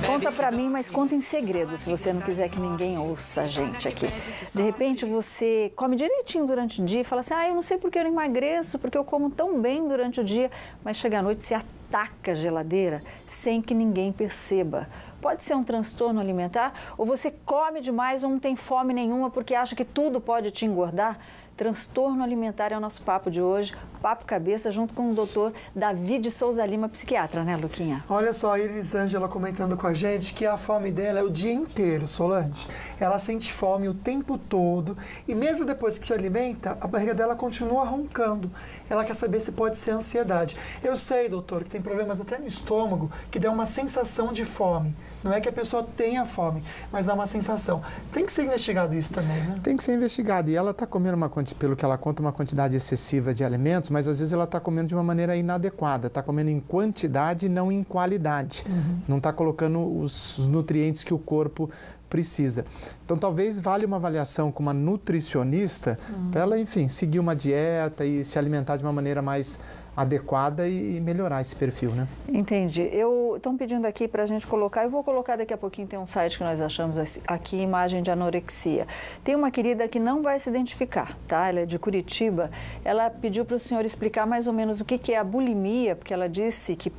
Conta pra mim, mas conta em segredo, se você não quiser que ninguém ouça a gente aqui. De repente você come direitinho durante o dia e fala assim, eu não sei porque eu não emagreço, porque eu como tão bem durante o dia, mas chega à noite você ataca a geladeira sem que ninguém perceba. Pode ser um transtorno alimentar, ou você come demais ou não tem fome nenhuma porque acha que tudo pode te engordar. Transtorno alimentar é o nosso papo de hoje, Papo Cabeça, junto com o doutor David Souza Lima, psiquiatra, né, Luquinha? Olha só, a Elisângela comentando com a gente que a fome dela é o dia inteiro, Solange. Ela sente fome o tempo todo e mesmo depois que se alimenta, a barriga dela continua roncando. Ela quer saber se pode ser ansiedade. Eu sei, doutor, que tem problemas até no estômago que dá uma sensação de fome. Não é que a pessoa tenha fome, mas dá uma sensação. Tem que ser investigado isso também, né? Tem que ser investigado. E ela está comendo, pelo que ela conta, uma quantidade excessiva de alimentos, mas às vezes ela está comendo de uma maneira inadequada. Está comendo em quantidade e não em qualidade. Não está colocando os nutrientes que o corpo precisa. Então, talvez valha uma avaliação com uma nutricionista para ela, enfim, seguir uma dieta e se alimentar de uma maneira mais adequada e melhorar esse perfil, né? Entendi. Estão pedindo aqui para a gente colocar, eu vou colocar daqui a pouquinho, tem um site que nós achamos aqui, imagem de anorexia. Tem uma querida que não vai se identificar, tá? Ela é de Curitiba. Ela pediu para o senhor explicar mais ou menos o que é a bulimia, porque ela disse que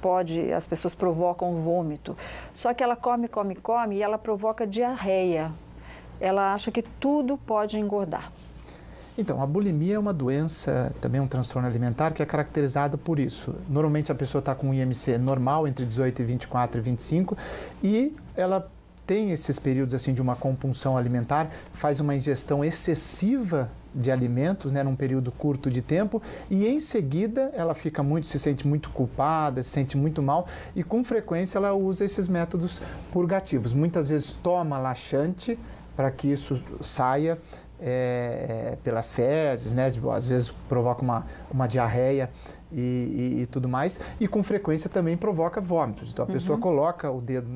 as pessoas provocam vômito. Só que ela come e ela provoca diarreia. Ela acha que tudo pode engordar. Então, a bulimia é uma doença, também um transtorno alimentar, que é caracterizado por isso. Normalmente a pessoa está com um IMC normal, entre 18 e 24 e 25, e ela tem esses períodos assim de uma compulsão alimentar, faz uma ingestão excessiva de alimentos, né, num período curto de tempo, e em seguida ela se sente muito culpada, se sente muito mal, e com frequência ela usa esses métodos purgativos. Muitas vezes toma laxante para que isso saia pelas fezes, né? Às vezes provoca uma diarreia e tudo mais, e com frequência também provoca vômitos. Então a pessoa coloca o dedo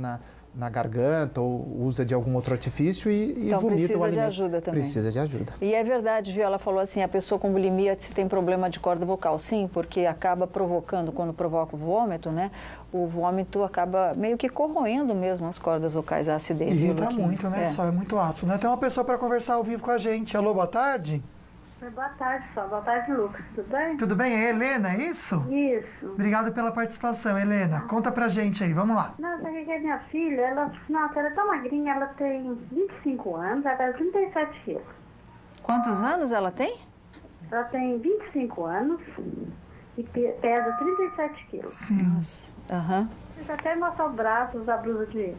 na garganta ou usa de algum outro artifício e então, vomita o alimento. Precisa de ajuda também. Precisa de ajuda. E é verdade, viu? Ela falou assim, a pessoa com bulimia se tem problema de corda vocal. Sim, porque acaba provocando, quando provoca o vômito, né? O vômito acaba meio que corroendo mesmo as cordas vocais, a acidez. Irrita muito, né? Só é muito ácido, né? Tem uma pessoa para conversar ao vivo com a gente. Alô, boa tarde. Boa tarde, Boa tarde, Lucas. Tudo bem? Tudo bem? É Helena, é isso? Isso. Obrigado pela participação, Helena. Conta pra gente aí, vamos lá. Nossa, que é minha filha, ela é tão magrinha, ela tem 25 anos, ela tem 37 quilos. Quantos anos ela tem? Ela tem 25 anos e pesa 37 quilos. Sim. Nossa. Já até mostrar o braço, usa blusa de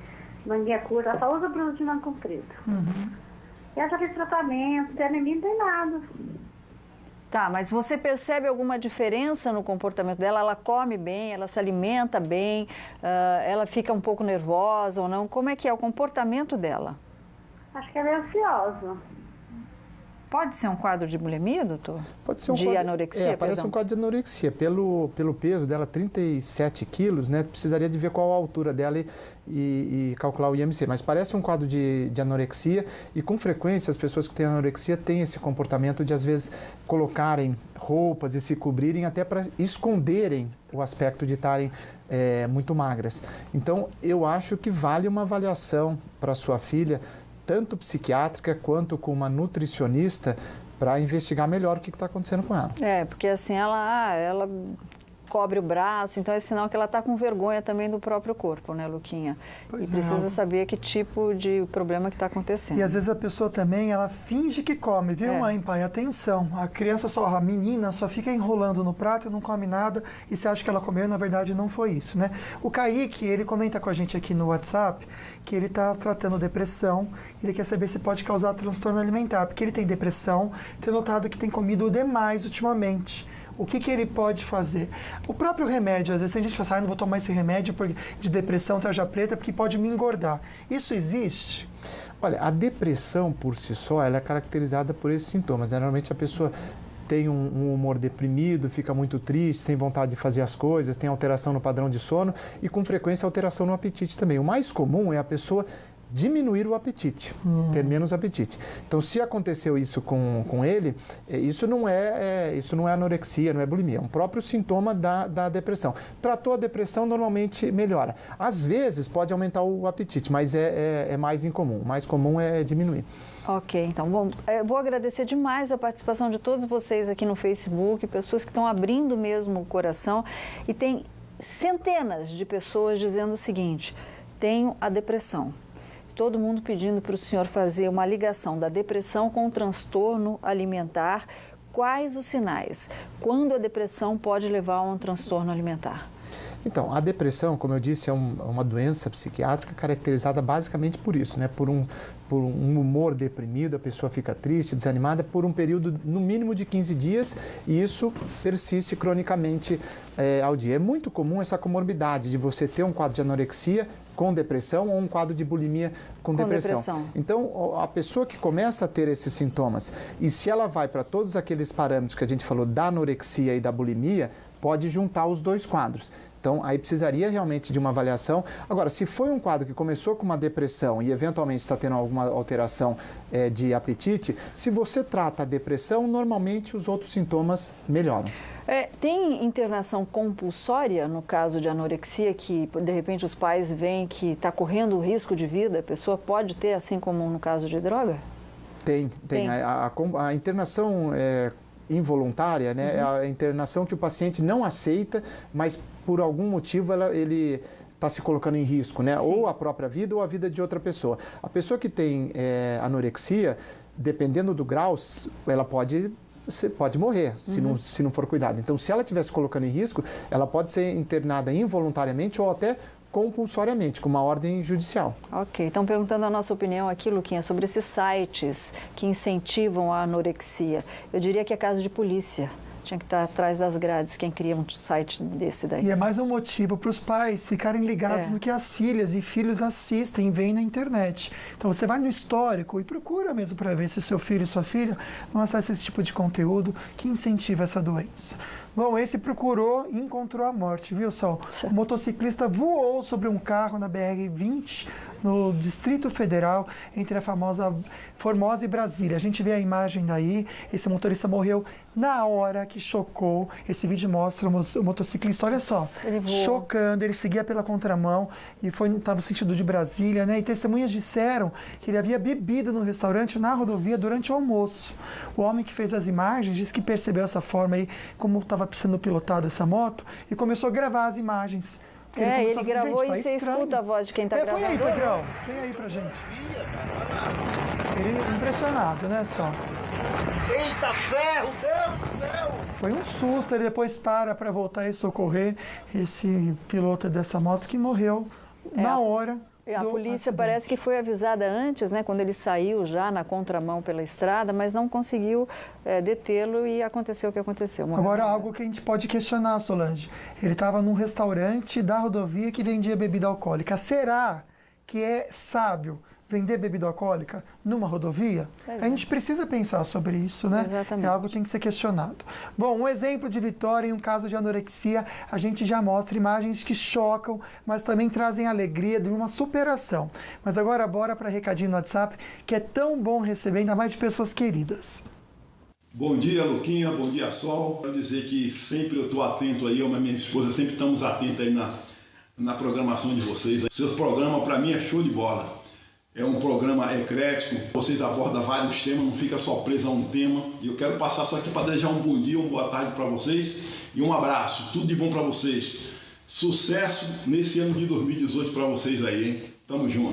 manguinha curta, ela só usa blusa de manga comprida. E ela já fez tratamento, tem anemia, não tem nada. Tá, mas você percebe alguma diferença no comportamento dela? Ela come bem, ela se alimenta bem, ela fica um pouco nervosa ou não? Como é que é o comportamento dela? Acho que ela é ansiosa. Pode ser um quadro de bulimia, doutor? Pode ser um de quadro, anorexia, parece um quadro de anorexia. Pelo peso dela, 37 quilos, né? Precisaria de ver qual a altura dela e calcular o IMC. Mas parece um quadro de anorexia e com frequência as pessoas que têm anorexia têm esse comportamento de às vezes colocarem roupas e se cobrirem até para esconderem o aspecto de estarem muito magras. Então eu acho que vale uma avaliação para sua filha, tanto psiquiátrica quanto com uma nutricionista, para investigar melhor o que está acontecendo com ela. Porque assim, ela cobre o braço, então é sinal que ela está com vergonha também do próprio corpo, né, Luquinha? Pois e precisa saber que tipo de problema que está acontecendo. E às vezes a pessoa também, ela finge que come, viu, mãe, pai? Atenção, a menina só fica enrolando no prato, não come nada, e você acha que ela comeu, na verdade não foi isso, né? O Kaique, ele comenta com a gente aqui no WhatsApp que ele está tratando depressão, ele quer saber se pode causar transtorno alimentar, porque ele tem depressão, tem notado que tem comido demais ultimamente. O que ele pode fazer? O próprio remédio, às vezes a gente fala assim, não vou tomar esse remédio de depressão, tarja preta, porque pode me engordar. Isso existe? Olha, a depressão por si só, ela é caracterizada por esses sintomas, né? Normalmente a pessoa tem um humor deprimido, fica muito triste, sem vontade de fazer as coisas, tem alteração no padrão de sono e com frequência alteração no apetite também. O mais comum é a pessoa diminuir o apetite, ter menos apetite. Então, se aconteceu isso com ele, isso não é anorexia, não é bulimia, é um próprio sintoma da depressão. Tratou a depressão, normalmente melhora. Às vezes pode aumentar o apetite, mas é mais incomum. O mais comum é diminuir. Ok, então, bom, vou agradecer demais a participação de todos vocês aqui no Facebook, pessoas que estão abrindo mesmo o coração, e tem centenas de pessoas dizendo o seguinte: tenho a depressão. Todo mundo pedindo para o senhor fazer uma ligação da depressão com o transtorno alimentar. Quais os sinais? Quando a depressão pode levar a um transtorno alimentar? Então, a depressão, como eu disse, é uma doença psiquiátrica caracterizada basicamente por isso, né? Por um humor deprimido, a pessoa fica triste, desanimada por um período no mínimo de 15 dias e isso persiste cronicamente ao dia. É muito comum essa comorbidade de você ter um quadro de anorexia com depressão ou um quadro de bulimia com depressão. Então, a pessoa que começa a ter esses sintomas e se ela vai para todos aqueles parâmetros que a gente falou da anorexia e da bulimia, pode juntar os dois quadros. Então, aí precisaria realmente de uma avaliação. Agora, se foi um quadro que começou com uma depressão e eventualmente está tendo alguma alteração de apetite, se você trata a depressão, normalmente os outros sintomas melhoram. Tem internação compulsória no caso de anorexia, que de repente os pais veem que está correndo risco de vida? A pessoa pode ter, assim como no caso de droga? Tem. A internação involuntária, né? É a internação que o paciente não aceita, mas por algum motivo ele está se colocando em risco, né? Sim. Ou a própria vida ou a vida de outra pessoa. A pessoa que tem anorexia, dependendo do grau, ela pode morrer se não for cuidado. Então, se ela estiver se colocando em risco, ela pode ser internada involuntariamente ou até compulsoriamente, com uma ordem judicial. Ok, estão perguntando a nossa opinião aqui, Luquinha, sobre esses sites que incentivam a anorexia. Eu diria que é caso de polícia. Tinha que estar atrás das grades quem cria um site desse daí. E é mais um motivo para os pais ficarem ligados no que as filhas e filhos assistem e veem na internet. Então você vai no histórico e procura mesmo para ver se seu filho e sua filha não acessam esse tipo de conteúdo que incentiva essa doença. Bom, esse procurou e encontrou a morte, viu, Sol? O motociclista voou sobre um carro na BR-20, no Distrito Federal, entre a famosa Formosa e Brasília. A gente vê a imagem daí, esse motorista morreu na hora que chocou. Esse vídeo mostra o motociclista, olha só, chocando, ele seguia pela contramão e estava no sentido de Brasília, né? E testemunhas disseram que ele havia bebido no restaurante na rodovia durante o almoço. O homem que fez as imagens disse que percebeu essa forma aí, como estava sendo pilotada essa moto, e começou a gravar as imagens. Ele gravou e você escuta a voz de quem está gravando. Põe aí, Pedrão. Põe aí pra gente. Ele impressionado, né, só. Eita ferro, Deus do céu! Foi um susto, ele depois para voltar e socorrer esse piloto dessa moto que morreu na hora. A polícia parece que foi avisada antes, né, quando ele saiu já na contramão pela estrada, mas não conseguiu detê-lo e aconteceu o que aconteceu. Agora, algo que a gente pode questionar, Solange. Ele estava num restaurante da rodovia que vendia bebida alcoólica. Será que é sábio vender bebida alcoólica numa rodovia? A gente precisa pensar sobre isso, né? Exatamente. É algo que tem que ser questionado. Bom, um exemplo de vitória em um caso de anorexia, a gente já mostra imagens que chocam, mas também trazem alegria de uma superação. Mas agora bora para recadinho no WhatsApp, que é tão bom receber, ainda mais de pessoas queridas. Bom dia, Luquinha, bom dia, Sol. Quero dizer que sempre eu estou atento aí, eu e minha esposa sempre estamos atentos aí na programação de vocês. Seu programa, para mim, é show de bola. É um programa eclético, vocês abordam vários temas, não fica só preso a um tema. E eu quero passar só aqui para desejar um bom dia, uma boa tarde para vocês e um abraço. Tudo de bom para vocês. Sucesso nesse ano de 2018 para vocês aí, hein? Tamo junto.